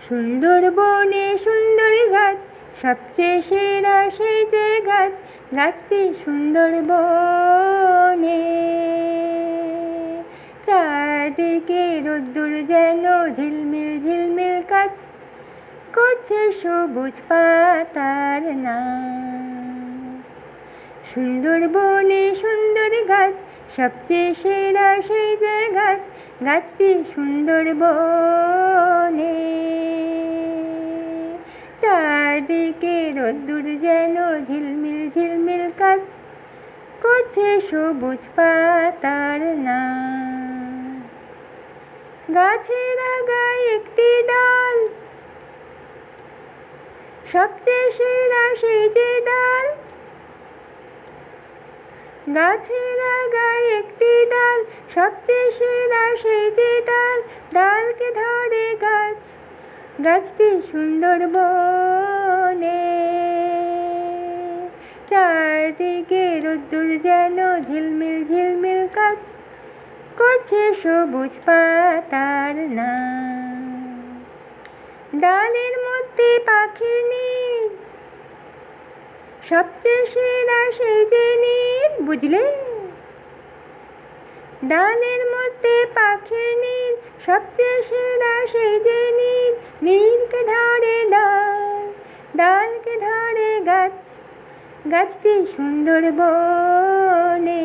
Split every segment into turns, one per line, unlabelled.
সুন্দরবনে সুন্দর গাছ, সবচেয়ে সেরা সেই যে গাছ, গাছটি সুন্দরবনে। চারদিকে রোদ্দুর যেন ঝিলমিল ঝিলমিল কাজ করছে সবুজ পাতার নাচ। সুন্দরবনে সুন্দর গাছ, সবচেয়ে সেরা সেই যে গাছ, গাছটি সুন্দরবনে। চারদিকে রোদ্দুর যেন ঝিলমিল ঝিলমিল কাজ করছে সবুজ পাতার নাচ। গাছের আগায় একটি ডাল, সবচেয়ে সেরা সেই যে ডাল। গাছের আগায় একটি ডাল, সবচেয়ে সেরা সেই যে ডাল। ডালকে ধরে গাছ, গাছটি সুন্দরবনে। চারদিকে রোদ্দুর যেন ঝিলমিল ঝিলমিল কাজ করছে সবুজ পাতার নাচ। ডালের মধ্যে পাখির নীড়, সবচেয়ে সেরা সেই যে নীড়, বুঝলে? ডালের মধ্যে পাখির নীড়, সবচেয়ে সেরা সেই যে নীড়। নীড়কে ধরে ডাল, ডালকে ধরে গাছ, গাছটি সুন্দরবনে।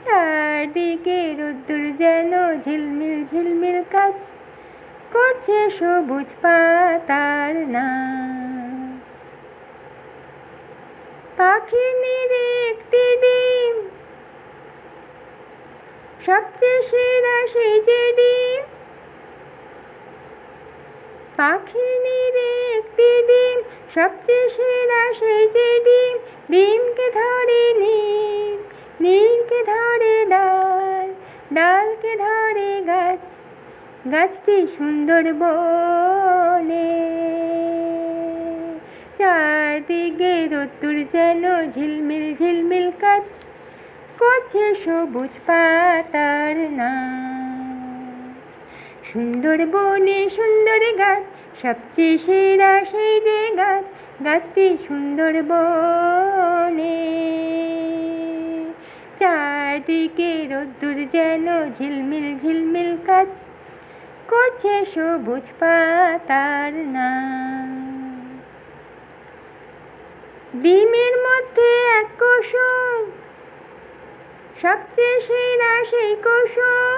চারদিকে রোদ্দুর যেন ঝিলমিল ঝিলমিল কাজ করছে সবুজ পাতার নাচ। পাখির নীড়ে একটি ডিম, সবচেয়ে সেরা সেই যে ডিম। পাখির নীড়ে একটি ডিম, সবচেয়ে সেরা সেই যে ডিম। ডিমকে ধরে নীড়, নীড়কে ধরে ডাল, ডালকে ধরে গাছ, গাছটি সুন্দরবনে। চারদিকে রোদ্দুর যেন ঝিলমিল ঝিলমিল কাজ করছে সবুজ পাতার নাচ। সুন্দরবনে সুন্দর গাছ, সবচেয়ে সেরা সেই যে গাছ, গাছটি সুন্দরবনে। চারদিকে রোদ্দুর যেন ঝিলমিল ঝিলমিল কাজ করছে সবুজ পাতার নাচ। ডিমের মধ্যে এক কুসুম, সবচেয়ে সেরা সেই কুসুম।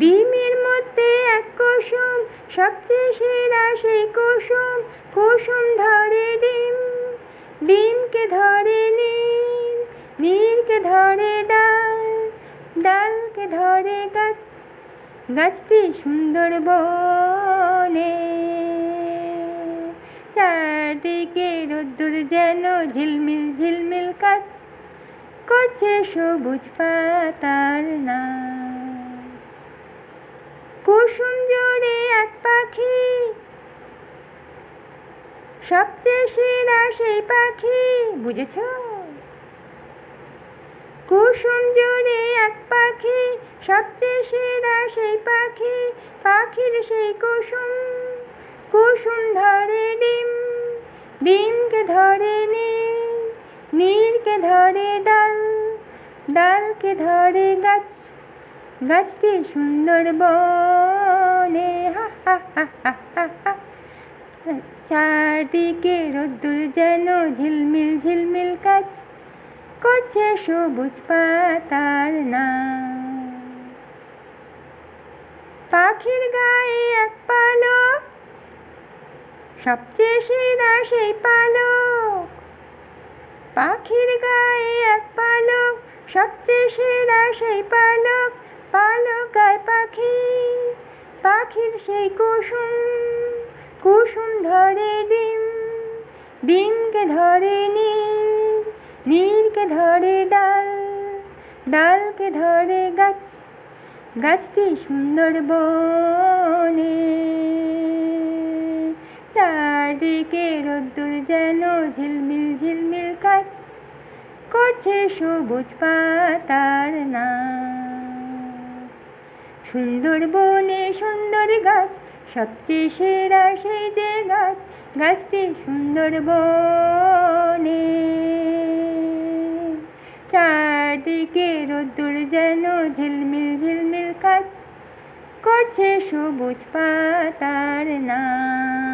ডিমের মধ্যে এক কুসুম, সবচেয়ে সেরা সেই কুসুম। কুসুম ধরে ডিম, ডিমকে ধরে নীড়, নীড়কে ধরে ডাল, ডালকে ধরে গাছ, গাছটি সুন্দরবনে। চারদিকে রোদ্দুর যেন ঝিলমিল ঝিলমিল কাজ করছে সবুজ পাতার নাচ। কুসুম জোড়ে এক পাখি, সবচেয়ে সেরা সেই পাখি, বুঝেছ? কুসুম জোড়ে এক পাখি, সবচেয়ে সেরা সেই পাখি। পাখির সেই কুসুম, কুসুম ধরে ডিম, ডিমকে ধরে নীড়, নীড়কে ধরে ডাল, ডালকে ধরে গাছ, গাছটি সুন্দরবনে। হা হা হা হা হা হা। চারদিকে রোদ্দুর যেন ঝিলমিল ঝিলমিল কাজ করছে সবুজ পাতার নাচ। পাখির গায়ে এক পালক, সবচেয়ে সেরা সেই পালক। পাখির গায়ে এক পালক, সবচেয়ে সেরা সেই পালক। পালক গায়ে পাখি, পাখির সেই কুসুম, কুসুম ধরে ডিম, ডিমকে ধরে নীড়, নীড়কে ধরে ডাল, ডালকে ধরে গাছ, গাছটি সুন্দরবনে। চারদিকে রোদ্দুর যেন ঝিলমিল ঝিলমিল কাজ করছে সবুজ পাতার নাচ। সুন্দরবনে সুন্দর গাছ, সবচেয়ে সেরা সেই যে গাছ, গাছটি সুন্দরবনে। চারদিকে রোদ্দুর যেন ঝিলমিল ঝিলমিল কাজ করছে সবুজ পাতার নাচ।